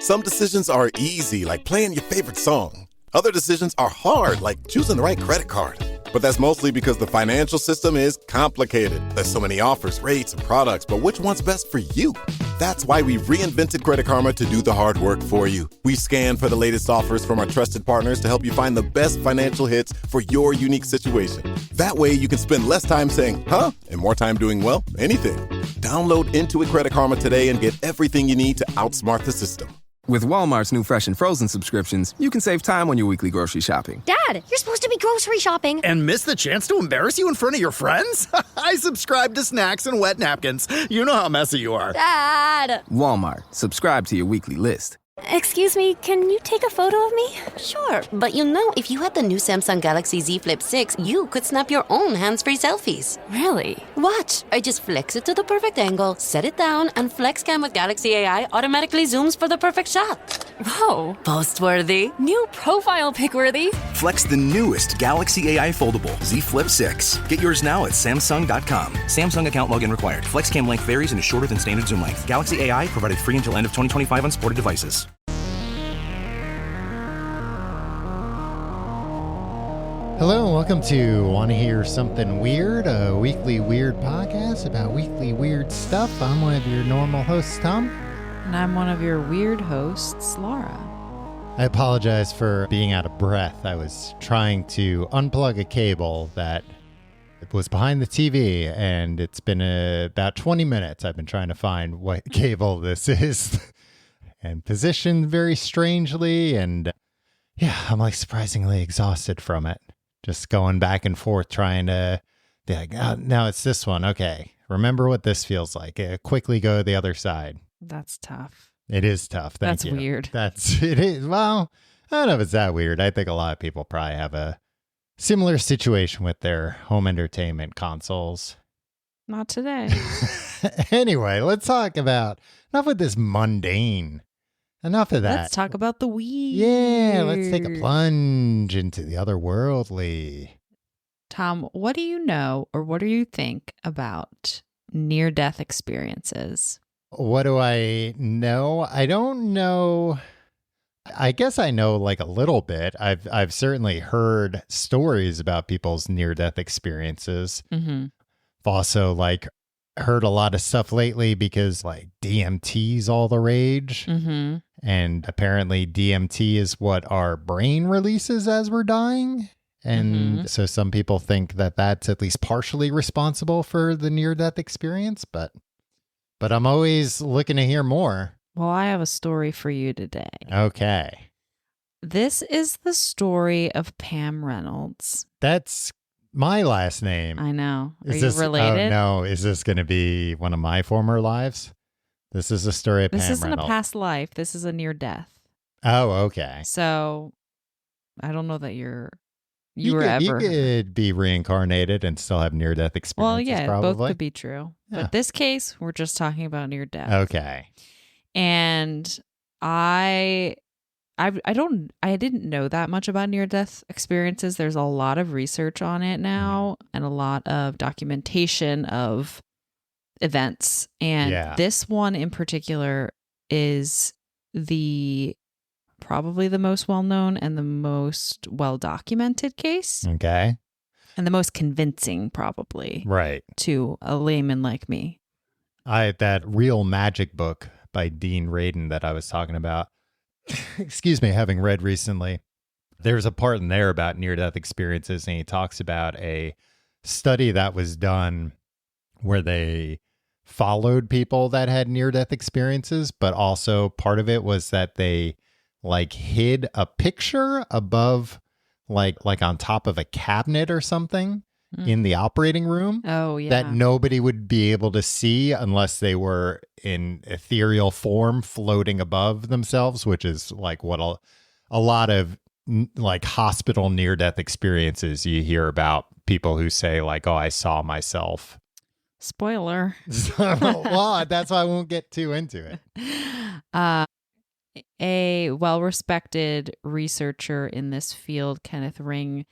Some decisions are easy, like playing your favorite song. Other decisions are hard, like choosing the right credit card. But that's mostly because the financial system is complicated. There's so many offers, rates, and products, but which one's best for you? That's why we reinvented Credit Karma to do the hard work for you. We scan for the latest offers from our trusted partners to help you find the best financial hits for your unique situation. That way you can spend less time saying, huh, and more time doing, well, anything. Download Intuit Credit Karma today and get everything you need to outsmart the system. With Walmart's new fresh and frozen subscriptions, you can save time on your weekly grocery shopping. Dad, you're supposed to be grocery shopping. And miss the chance to embarrass you in front of your friends? I subscribe to snacks and wet napkins. You know how messy you are. Dad! Walmart. Subscribe to your weekly list. Excuse me, can you take a photo of me? Sure, but if you had the new Samsung Galaxy Z Flip 6, you could snap your own hands-free selfies. Really? Watch. I just flex it to the perfect angle, set it down, and FlexCam with Galaxy AI automatically zooms for the perfect shot. Whoa. Post-worthy. New profile pic-worthy. Flex the newest Galaxy AI foldable Z Flip 6. Get yours now at Samsung.com. Samsung account login required. FlexCam length varies and is shorter than standard zoom length. Galaxy AI provided free until end of 2025 on supported devices. Hello and welcome to Want to Hear Something Weird, a weekly weird podcast about weekly weird stuff. I'm one of your normal hosts, Tom. And I'm one of your weird hosts, Laura. I apologize for being out of breath. I was trying to unplug a cable that was behind the TV, and it's been about 20 minutes. I've been trying to find what cable this is and positioned very strangely, and yeah, I'm like surprisingly exhausted from it. Just going back and forth trying to be like, oh, now it's this one. Okay, remember what this feels like. Quickly go to the other side. That's tough. It is tough. Thank you. That's weird. It is. Well, I don't know if it's that weird. I think a lot of people probably have a similar situation with their home entertainment consoles. Not today. Anyway, let's talk about enough with this mundane. Enough of that. Let's talk about the weird. Yeah, let's take a plunge into the otherworldly. Tom, what do you know or what do you think about near-death experiences? What do I know? I don't know. I guess I know like a little bit. I've certainly heard stories about people's near-death experiences. Mm-hmm. I've also like heard a lot of stuff lately because like DMT's all the rage. Mm-hmm. And apparently DMT is what our brain releases as we're dying. And so some people think that that's at least partially responsible for the near-death experience. But I'm always looking to hear more. Well, I have a story for you today. Okay. This is the story of Pam Reynolds. That's my last name. I know. Are Is you this, related? Oh, no. Is this going to be one of my former lives? This is a story of Pam Reynolds. This isn't a past life. This is a near death. Oh, okay. So I don't know that you could be reincarnated and still have near-death experiences. Well, yeah, probably. both could be true. Yeah. But this case, we're just talking about near death. Okay. And I didn't know that much about near-death experiences. There's a lot of research on it now and a lot of documentation of events. And this one in particular is probably the most well-known and the most well-documented case. Okay. And the most convincing, probably. Right. To a layman like me. That Real Magic book by Dean Radin that I was talking about, excuse me, having read recently, there's a part in there about near-death experiences, and he talks about a study that was done where they followed people that had near-death experiences, but also part of it was that they like hid a picture above, like on top of a cabinet or something in the operating room. Oh, yeah. That nobody would be able to see unless they were in ethereal form floating above themselves, which is like what a lot of like hospital near-death experiences you hear about, people who say like, oh, I saw myself. Spoiler. Well, that's why I won't get too into it. A well-respected researcher in this field, Kenneth Ring,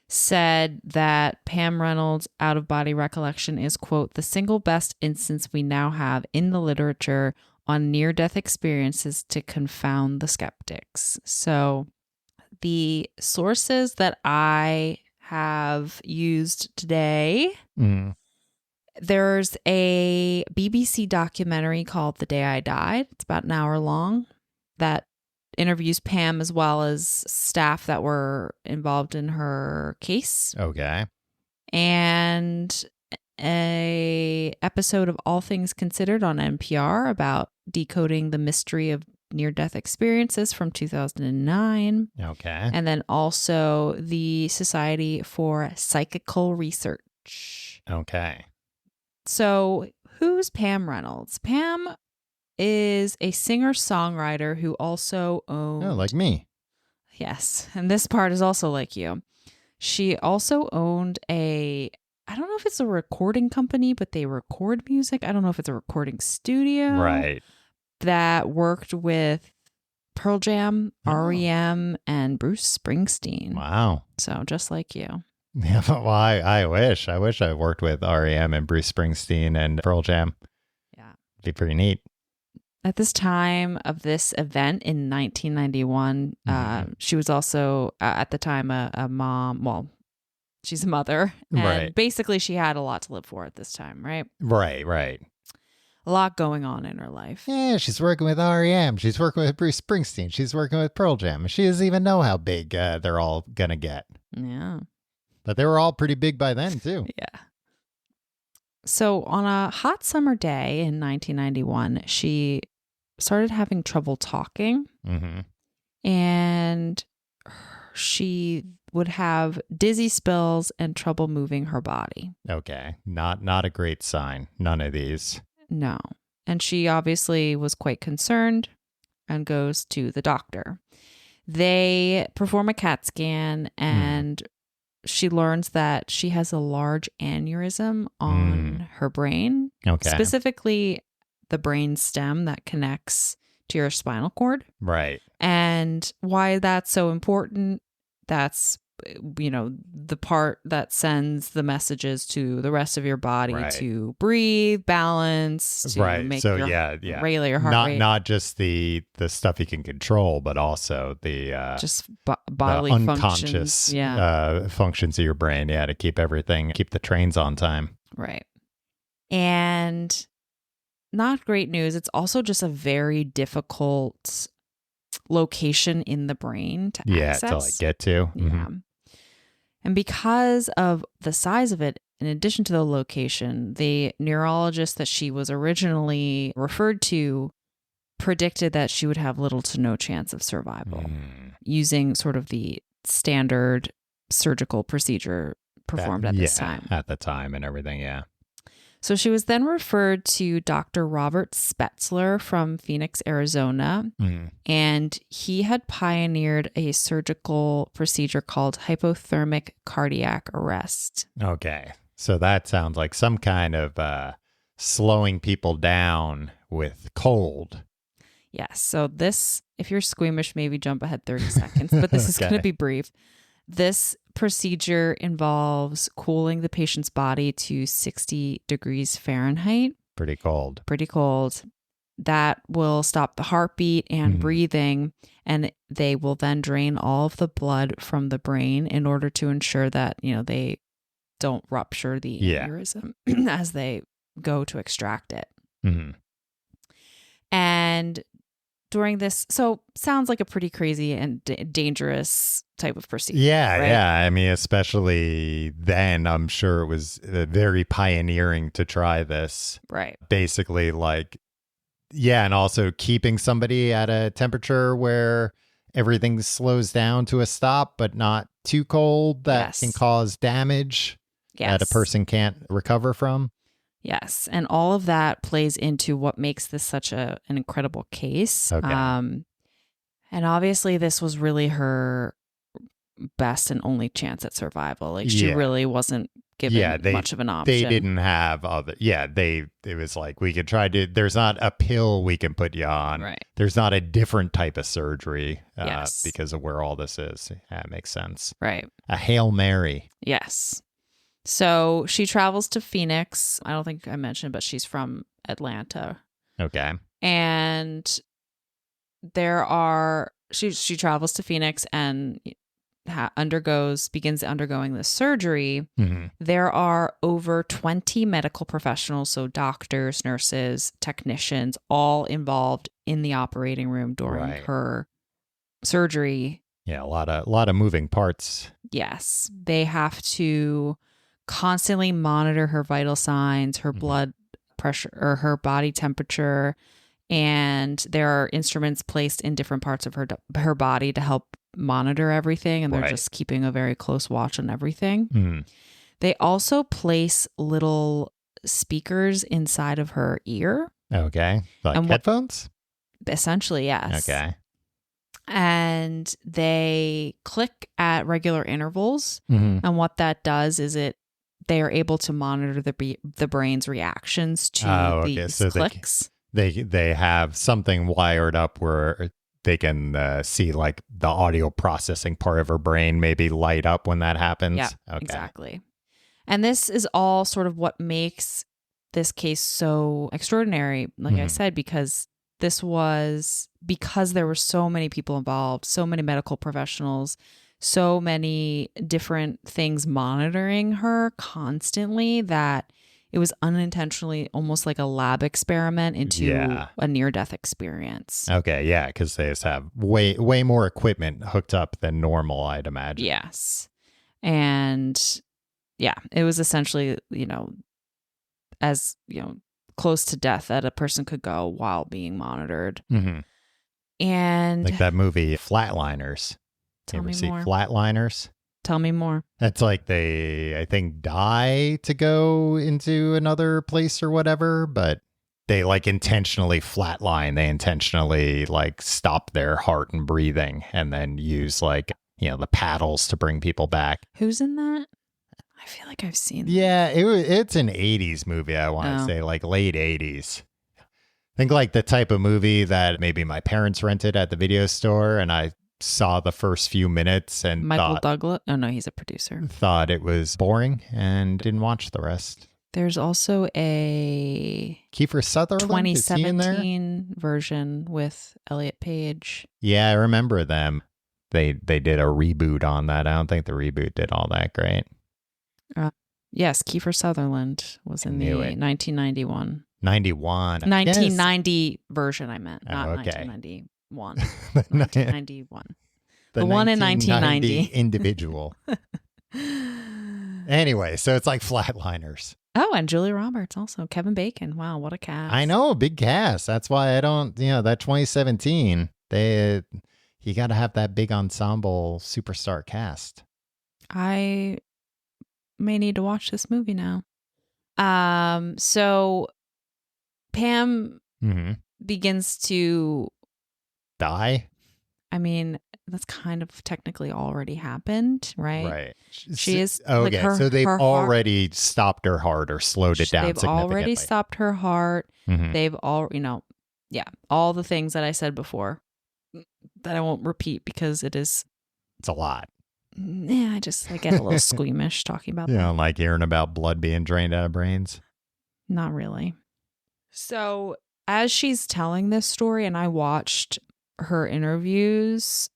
said that Pam Reynolds' out-of-body recollection is, quote, the single best instance we now have in the literature on near-death experiences to confound the skeptics. So the sources that I have used today, there's a BBC documentary called The Day I Died. It's about an hour long that interviews Pam as well as staff that were involved in her case. Okay. And a episode of All Things Considered on NPR about decoding the mystery of near-death experiences from 2009. Okay. And then also the Society for Psychical Research. Okay. So who's Pam Reynolds? Pam is a singer-songwriter who also owned... Oh, like me. Yes, and this part is also like you. She also owned I don't know if it's a recording company, but they record music. I don't know if it's a recording studio. Right. That worked with Pearl Jam, REM, and Bruce Springsteen. Wow. So just like you. Yeah, well, I wish I worked with REM and Bruce Springsteen and Pearl Jam. Yeah. Be pretty neat. At this time of this event in 1991, she was also at the time a mom. Well, she's a mother. And right. Basically, she had a lot to live for at this time, right? Right. A lot going on in her life. Yeah, she's working with REM. She's working with Bruce Springsteen. She's working with Pearl Jam. She doesn't even know how big they're all going to get. Yeah. But they were all pretty big by then, too. Yeah. So on a hot summer day in 1991, she started having trouble talking. And she would have dizzy spills and trouble moving her body. Okay. Not a great sign. None of these. No. And she obviously was quite concerned and goes to the doctor. They perform a CAT scan and she learns that she has a large aneurysm on her brain. Okay. Specifically, the brain stem that connects to your spinal cord. Right. And why that's so important, that's, the part that sends the messages to the rest of your body to breathe, balance, to make your regular heart rate. Not just the stuff you can control, but also the just bodily the unconscious functions. Functions of your brain, to keep the trains on time. Right. And not great news. It's also just a very difficult location in the brain to access. To like get to. Yeah. And because of the size of it, in addition to the location, the neurologist that she was originally referred to predicted that she would have little to no chance of survival using sort of the standard surgical procedure performed at this time. At the time and everything, yeah. So she was then referred to Dr. Robert Spetzler from Phoenix, Arizona, and he had pioneered a surgical procedure called hypothermic cardiac arrest. Okay. So that sounds like some kind of slowing people down with cold. Yes. So this, if you're squeamish, maybe jump ahead 30 seconds, but this is going to be brief. This procedure involves cooling the patient's body to 60 degrees Fahrenheit. Pretty cold. That will stop the heartbeat and breathing, and they will then drain all of the blood from the brain in order to ensure that, they don't rupture the aneurysm as they go to extract it. And during this, so sounds like a pretty crazy and dangerous type of procedure. Yeah. I mean, especially then, I'm sure it was very pioneering to try this. Right. Basically, and also keeping somebody at a temperature where everything slows down to a stop, but not too cold that can cause damage that a person can't recover from. Yes. And all of that plays into what makes this such an incredible case. Okay. And obviously this was really her best and only chance at survival. She really wasn't given much of an option. They didn't have other, it was like, we could try to, there's not a pill we can put you on. Right. There's not a different type of surgery because of where all this is. Yeah, it makes sense. Right. A Hail Mary. Yes. So she travels to Phoenix. I don't think I mentioned, but she's from Atlanta. Okay. And she travels to Phoenix and begins undergoing this surgery. Mm-hmm. There are over 20 medical professionals, so doctors, nurses, technicians, all involved in the operating room during her surgery. Yeah, a lot of moving parts. Yes, they have to constantly monitor her vital signs, her blood pressure, or her body temperature, and there are instruments placed in different parts of her body to help monitor everything, and they're just keeping a very close watch on everything. Mm. They also place little speakers inside of her ear. Okay. Like headphones? Essentially, yes. Okay. And they click at regular intervals. Mm-hmm. And what that does is they are able to monitor the brain's reactions to these clicks. They have something wired up where they can see like the audio processing part of her brain maybe light up when that happens. Yeah, okay. Exactly. And this is all sort of what makes this case so extraordinary, like I said, because there were so many people involved, so many medical professionals, so many different things monitoring her constantly, that it was unintentionally almost like a lab experiment into a near-death experience. Okay, yeah, because they just have way more equipment hooked up than normal, I'd imagine. Yes. And yeah, it was essentially, as, close to death that a person could go while being monitored. Mm-hmm. And like that movie Flatliners. Tell you ever me see more. Flatliners? Tell me more. That's like they, I think, die to go into another place or whatever, but they like intentionally flatline. They intentionally like stop their heart and breathing and then use like, the paddles to bring people back. Who's in that? I feel like I've seen that. Yeah, it's an 80s movie, I want to say, like late 80s. Think like the type of movie that maybe my parents rented at the video store and I saw the first few minutes and Michael Douglas? Oh, no, he's a producer. Thought it was boring and didn't watch the rest. There's also a Kiefer Sutherland 2017 version with Elliot Page. Yeah, I remember them. They did a reboot on that. I don't think the reboot did all that great. Yes, Kiefer Sutherland was in the 1991. 1990 version, I meant, not 1991. 1991. The one in 1990. Individual. Anyway, so it's like Flatliners. Oh, and Julia Roberts also. Kevin Bacon. Wow, what a cast. I know, big cast. That's why I don't, that 2017, you got to have that big ensemble superstar cast. I may need to watch this movie now. So Pam begins to die. I mean, that's kind of technically already happened, right? Right. She is okay. Like so they've already stopped her heart or slowed it down. They've already stopped her heart. Mm-hmm. They've all, all the things that I said before that I won't repeat because it's a lot. Yeah, I get a little squeamish talking about that. Like hearing about blood being drained out of brains. Not really. So as she's telling this story, and I watched her interviews,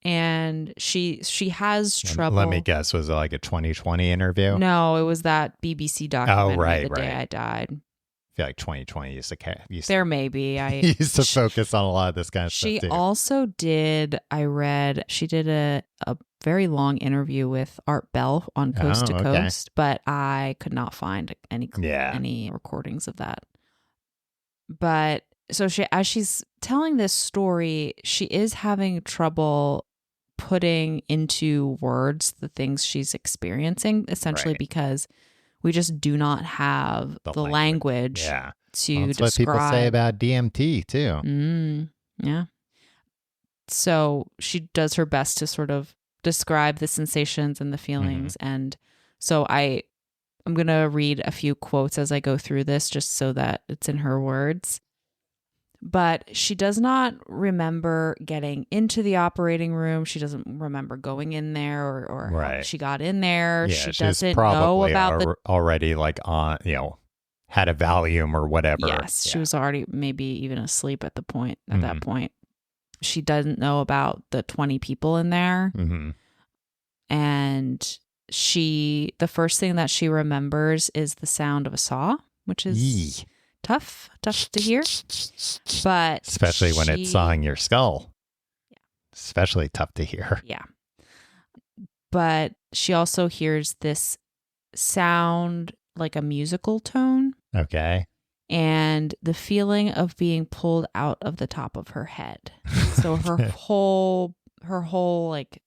and she has trouble. Let me guess, was it like a 2020 interview? No, it was that BBC documentary, The Day I Died. I feel like 2020 used to there may be. used to focus on a lot of this kind of stuff too. She also did, she did a very long interview with Art Bell on Coast to Coast, but I could not find any recordings of that. But so as she's telling this story, she is having trouble putting into words the things she's experiencing, essentially because we just do not have the language to describe. That's what people say about DMT too. Yeah. So she does her best to sort of describe the sensations and the feelings. And so I'm going to read a few quotes as I go through this, just so that it's in her words. But she does not remember getting into the operating room. She doesn't remember going in there or how she got in there. Yeah, she doesn't know about already like on, had a Valium or whatever. Yes, she was already maybe even asleep at that point. She doesn't know about the 20 people in there. Mm-hmm. And the first thing that she remembers is the sound of a saw, which is tough to hear. But especially when it's sawing your skull. Yeah. Especially tough to hear. Yeah. But she also hears this sound like a musical tone. Okay. And the feeling of being pulled out of the top of her head. So her whole like,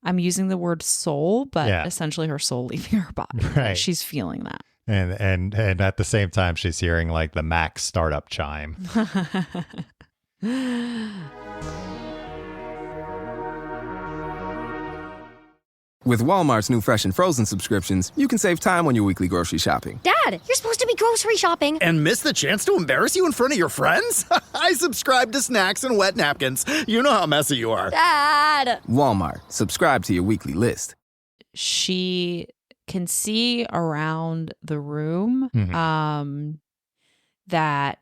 I'm using the word soul, but essentially her soul leaving her body. Right. She's feeling that. And at the same time, she's hearing like the Mac startup chime. With Walmart's new fresh and frozen subscriptions, you can save time on your weekly grocery shopping. Dad, you're supposed to be grocery shopping. And miss the chance to embarrass you in front of your friends? I subscribe to snacks and wet napkins. You know how messy you are. Dad! Walmart. Subscribe to your weekly list. She can see around the room that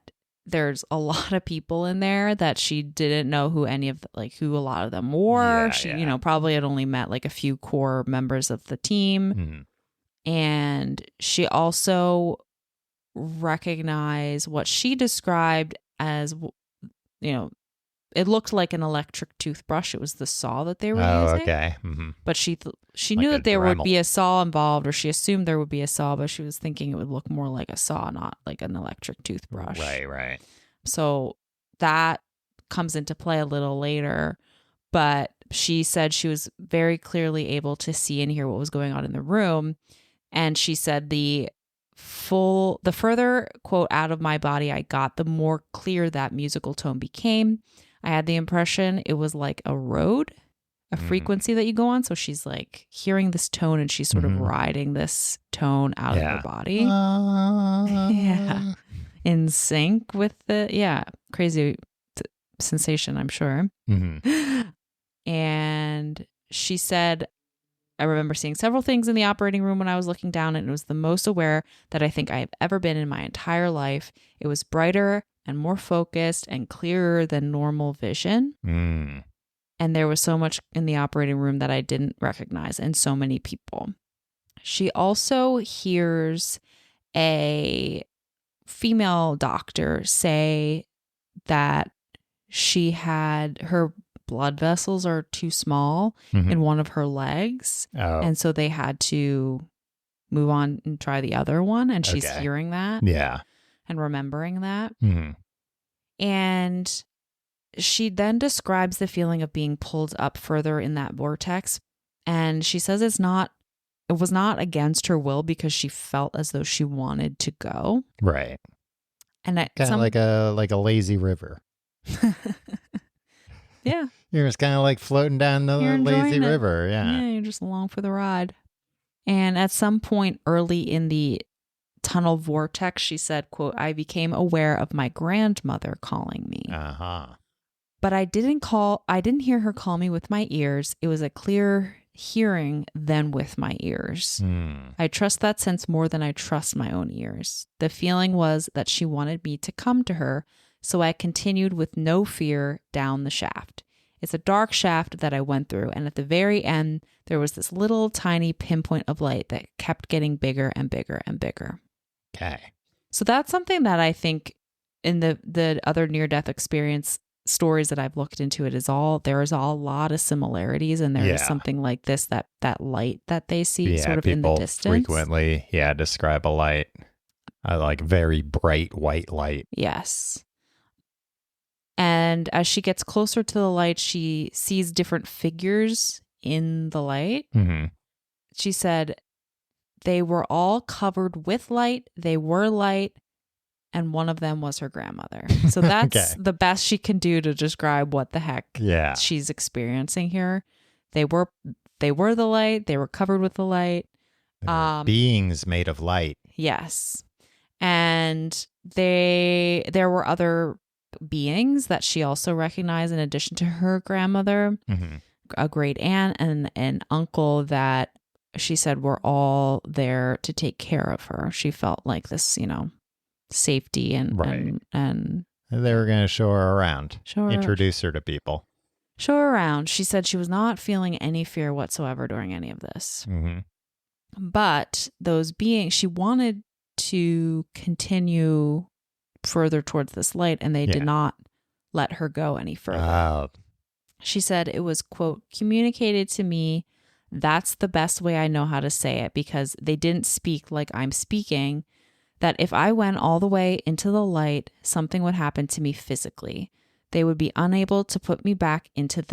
there's a lot of people in there that she didn't know who who a lot of them were. She, probably had only met like a few core members of the team. Mm-hmm. And she also recognized what she described as, it looked like an electric toothbrush. It was the saw that they were using. Okay. Mm-hmm. But she knew that there would be a saw involved, or she assumed there would be a saw, but she was thinking it would look more like a saw, not like an electric toothbrush. Right. So that comes into play a little later, but she said she was very clearly able to see and hear what was going on in the room. And she said the further, quote, out of my body I got, the more clear that musical tone became. I had the impression it was like a road, a frequency that you go on. So she's like hearing this tone and she's sort of riding this tone out of her body. Yeah. In sync with crazy sensation, I'm sure. Mm-hmm. And she said, I remember seeing several things in the operating room when I was looking down, and it was the most aware that I think I have ever been in my entire life. It was brighter and more focused and clearer than normal vision. Mm. And there was so much in the operating room that I didn't recognize, and so many people. She also hears a female doctor say that she had her blood vessels are too small in one of her legs. Oh. And so they had to move on and try the other one. And she's hearing that. Yeah. And remembering that. Mm-hmm. And she then describes the feeling of being pulled up further in that vortex. And she says it was not against her will because she felt as though she wanted to go. Right. And kind of like a lazy river. Yeah. You're just kind of like floating down the lazy river. Yeah. Yeah, you're just along for the ride. And at some point early in the tunnel vortex, she said, quote, I became aware of my grandmother calling me. Uh-huh. But I didn't hear her call me with my ears. It was a clear hearing than with my ears. I trust that sense more than I trust my own ears. The feeling was that she wanted me to come to her, so I continued with no fear down the shaft. It's a dark shaft that I went through, and at the very end, there was this little tiny pinpoint of light that kept getting bigger and bigger and bigger. Okay. So that's something that I think in the other near-death experience stories that I've looked into, there is a lot of similarities, and there is something like this, that light that they see sort of in the distance. Frequently, describe a light, like very bright white light. Yes. And as she gets closer to the light, she sees different figures in the light. Mm-hmm. She said they were all covered with light. They were light. And one of them was her grandmother. So that's the best she can do to describe what the heck she's experiencing here. They were the light. They were covered with the light. Beings made of light. Yes. And there were other beings that she also recognized in addition to her grandmother, a great aunt and an uncle that she said were all there to take care of her. She felt like this, safety and Right. and They were going to show her around, introduce her to people. show her around. She said she was not feeling any fear whatsoever during any of this. Mm-hmm. But those beings, she wanted to continue further towards this light, and they did not let her go any further. She said it was, quote, communicated to me. That's the best way I know how to say it, because they didn't speak like I'm speaking, that if I went all the way into the light, something would happen to me physically. They would be unable to put me back into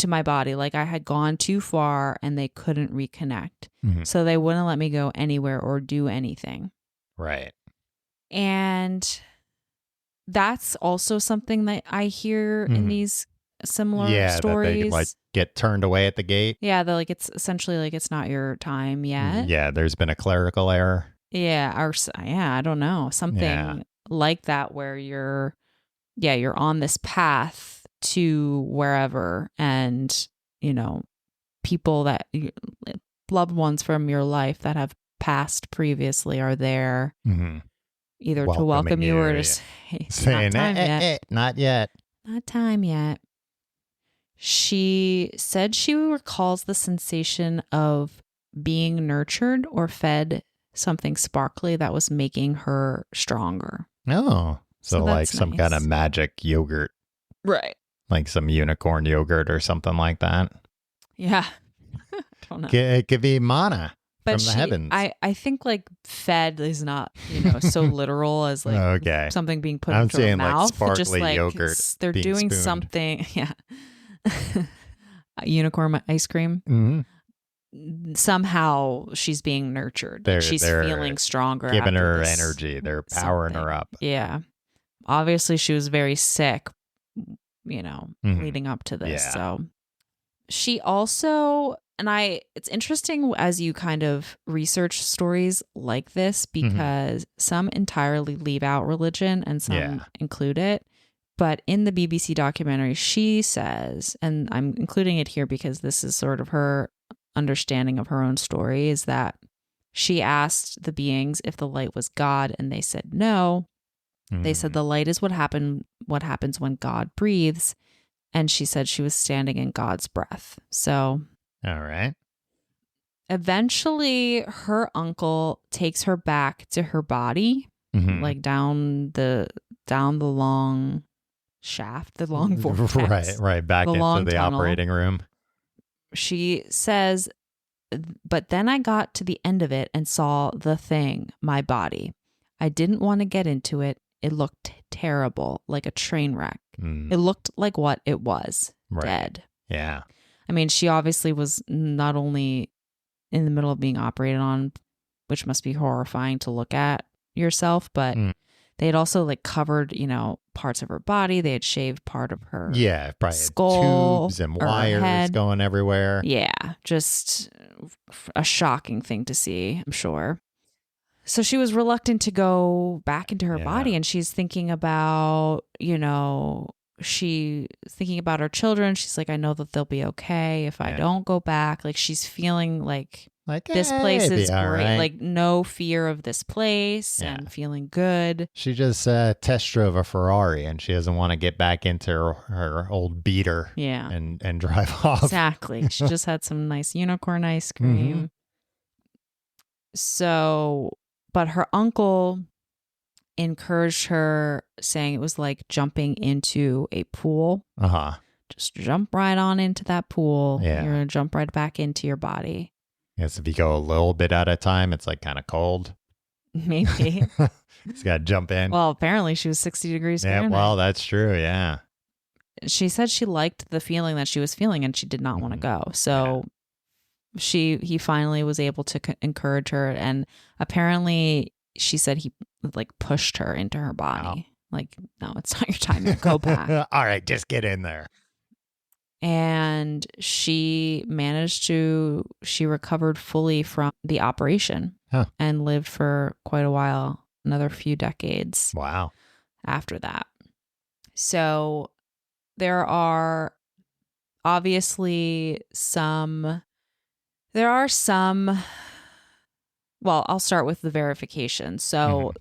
my body, like I had gone too far and they couldn't reconnect. Mm-hmm. So they wouldn't let me go anywhere or do anything. Right. And that's also something that I hear in these similar stories. That they like get turned away at the gate. Yeah, they're like, it's essentially like it's not your time yet. Yeah, there's been a clerical error. Yeah, or I don't know, something like that, where you're on this path to wherever, and people that loved ones from your life that have passed previously are there, either to welcome you or to say, saying, not time yet. Not yet. Not time yet. She said she recalls the sensation of being nurtured or fed something sparkly that was making her stronger. Oh, so like that's some nice. kind of magic yogurt. Right. Like some unicorn yogurt or something like that. Yeah. I don't know. It could be mana But from the heavens. I think like fed is not, so literal as like something being put into her mouth. Like sparkly just like yogurt. They're being doing spooned. something. Yeah. Unicorn ice cream. Mm-hmm. Somehow she's being nurtured. She's feeling stronger. Giving after her this energy. They're powering her up. Yeah. Obviously she was very sick, leading up to this. Yeah. So she also, it's interesting as you kind of research stories like this, because some entirely leave out religion and some include it. But in the BBC documentary, she says, and I'm including it here because this is sort of her understanding of her own story, is that she asked the beings if the light was God, and they said no. They said the light is what happens when God breathes. And she said she was standing in God's breath. So, all right. Eventually, her uncle takes her back to her body, like down the long shaft, the long vortex. Right. Back into the operating room. She says, but then I got to the end of it and saw the thing, my body. I didn't want to get into it. It looked terrible, like a train wreck. It looked like what it was, dead. Yeah. I mean, she obviously was not only in the middle of being operated on, which must be horrifying to look at yourself, but they had also like covered, parts of her body. They had shaved part of her probably skull, tubes and or her wires head. going everywhere. Yeah, just a shocking thing to see, I'm sure. So she was reluctant to go back into her body, and she's thinking about, thinking about her children. She's like, I know that they'll be okay if I don't go back. Like, she's feeling like this place is great. Right. Like, no fear of this place and feeling good. She just test drove a Ferrari, and she doesn't want to get back into her old beater and drive off. Exactly. She just had some nice unicorn ice cream. So, but her uncle encouraged her, saying it was like jumping into a pool. Just jump right on into that pool. Yeah. You're going to jump right back into your body. Yes, if you go a little bit at a time, it's like kind of cold. Maybe. Just got to jump in. Well, apparently she was 60 degrees yeah, Fahrenheit. well, that's true. Yeah. She said she liked the feeling that she was feeling, and she did not want to go. So he finally was able to encourage her, and apparently she said he like pushed her into her body. Like, no, it's not your time to go back. All right, just get in there. And she recovered fully from the operation and lived for quite a while, another few decades. Wow. After that. So there are obviously some Well, I'll start with the verification. So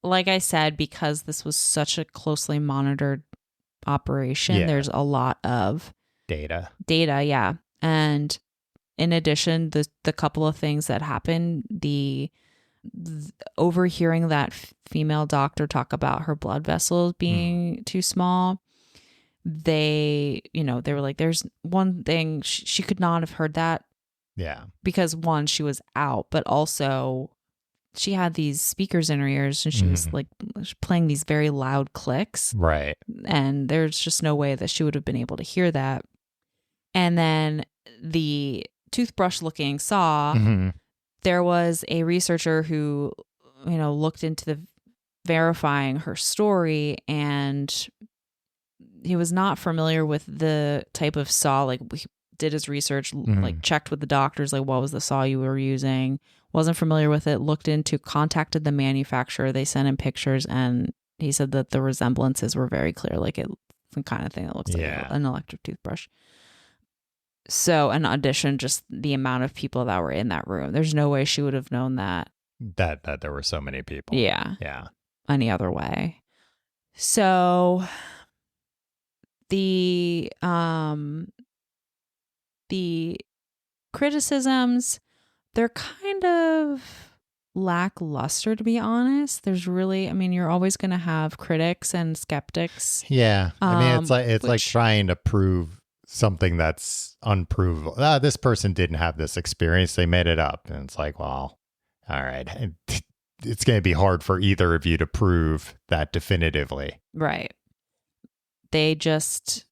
like I said, because this was such a closely monitored operation, there's a lot of data. Yeah. And in addition, the couple of things that happened, the overhearing that female doctor talk about her blood vessels being too small, they were like, there's one thing she could not have heard that. Yeah. Because one, she was out, but also she had these speakers in her ears and she was like playing these very loud clicks. Right. And there's just no way that she would have been able to hear that. And then the toothbrush looking saw, there was a researcher who, looked into the verifying her story, and he was not familiar with the type of saw. Like, he did his research, like checked with the doctors, like, what was the saw you were using? Wasn't familiar with it, contacted the manufacturer. They sent him pictures, and he said that the resemblances were very clear. Like, it's the kind of thing that looks like an electric toothbrush. So, in addition, just the amount of people that were in that room. There's no way she would have known that. That there were so many people. Yeah. Yeah. Any other way. So the criticisms, they're kind of lackluster, to be honest. There's really, you're always going to have critics and skeptics. Yeah. It's like trying to prove something that's unprovable. This person didn't have this experience. They made it up. And it's like, well, all right. It's going to be hard for either of you to prove that definitively. Right. They just,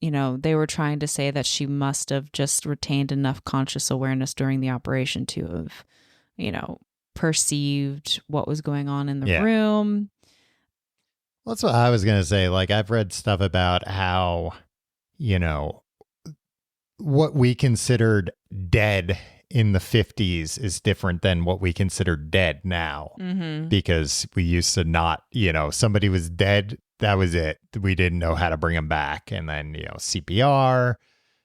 they were trying to say that she must have just retained enough conscious awareness during the operation to have, perceived what was going on in the room. Well, that's what I was going to say. Like, I've read stuff about how, what we considered dead in the 50s is different than what we consider dead now, because we used to not, somebody was dead. That was it. We didn't know how to bring them back. And then, CPR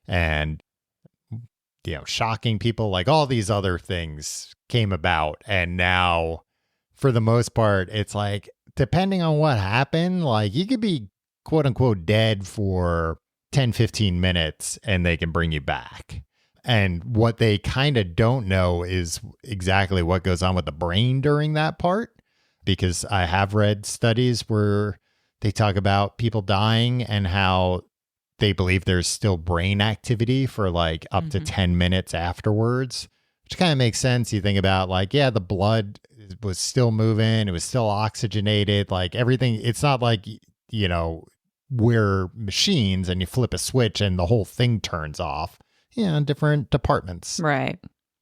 and, shocking people, like all these other things came about. And now, for the most part, it's like, depending on what happened, like you could be quote unquote dead for 10, 15 minutes and they can bring you back. And what they kind of don't know is exactly what goes on with the brain during that part, because I have read studies where they talk about people dying and how they believe there's still brain activity for like up to 10 minutes afterwards, which kind of makes sense. You think about like, yeah, the blood was still moving. It was still oxygenated, like everything. It's not like, we're machines and you flip a switch and the whole thing turns off. Different departments. Right.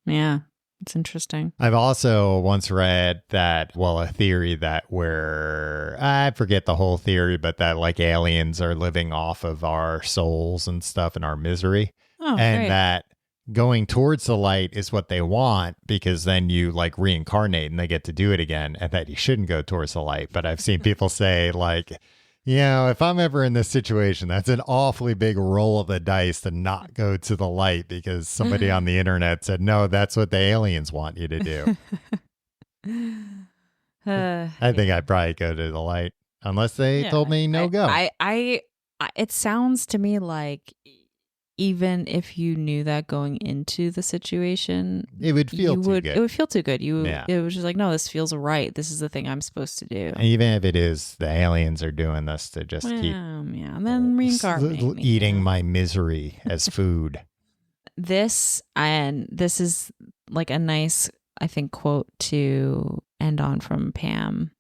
Yeah. It's interesting. I've also once read that, a theory that I forget the whole theory, but that like aliens are living off of our souls and stuff and our misery. Oh, and great. That going towards the light is what they want, because then you like reincarnate and they get to do it again, and that you shouldn't go towards the light. But I've seen people say like, if I'm ever in this situation, that's an awfully big roll of the dice to not go to the light, because somebody on the internet said, no, that's what the aliens want you to do. I think I'd probably go to the light unless they told me no go. It sounds to me like even if you knew that going into the situation, it would feel too good. It would feel too good. It was just like, no, this feels right. This is the thing I'm supposed to do. And even if it is the aliens are doing this to just keep and then reincarnate eating my misery as food. This is like a nice, I think, quote to end on from Pam.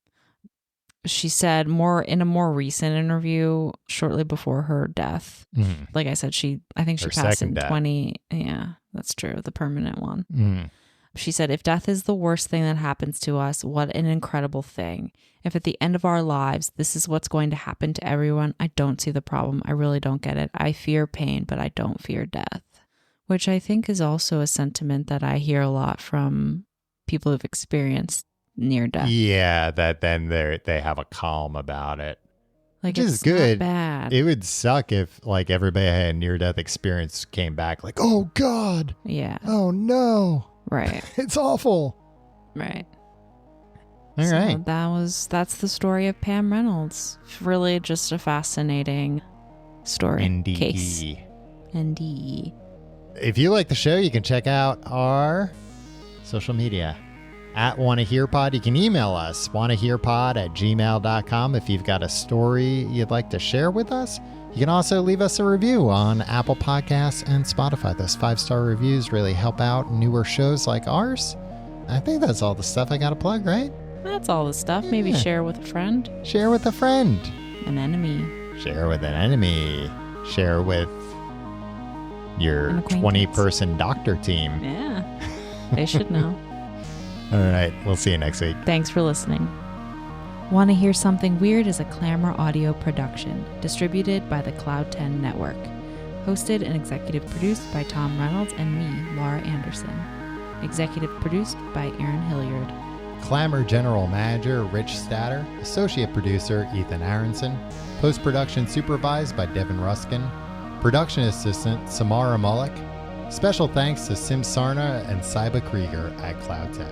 She said in a more recent interview shortly before her death, like I said, I think she passed in 20. Yeah, that's true. The permanent one. She said, if death is the worst thing that happens to us, what an incredible thing. If at the end of our lives, this is what's going to happen to everyone, I don't see the problem. I really don't get it. I fear pain, but I don't fear death, which I think is also a sentiment that I hear a lot from people who've experienced near death. Yeah, that then they have a calm about it. Like, which is good. Not bad. It would suck if like everybody had a near death experience came back like, oh God. Yeah. Oh no. Right. It's awful. Right. All right. That's the story of Pam Reynolds. Really just a fascinating story. NDE. Case. NDE. If you like the show, you can check out our social media at WannaHearPod. You can email us, wannahearpod@gmail.com, if you've got a story you'd like to share with us. You can also leave us a review on Apple Podcasts and Spotify. Those 5-star reviews really help out newer shows like ours. I think that's all the stuff I got to plug, right? That's all the stuff. Maybe Yeah. share with a friend. Share with a friend. An enemy. Share with an enemy. Share with your An acquaintance. 20-person doctor team. Yeah. They should know. All right. We'll see you next week. Thanks for listening. Want to Hear Something Weird is a Clamor audio production, distributed by the Cloud 10 Network. Hosted and executive produced by Tom Reynolds and me, Laura Anderson. Executive produced by Aaron Hilliard. Clamor General Manager Rich Statter. Associate Producer Ethan Aronson. Post-production supervised by Devin Ruskin. Production Assistant Samara Mullick. Special thanks to Sim Sarna and Saiba Krieger at Cloud 10.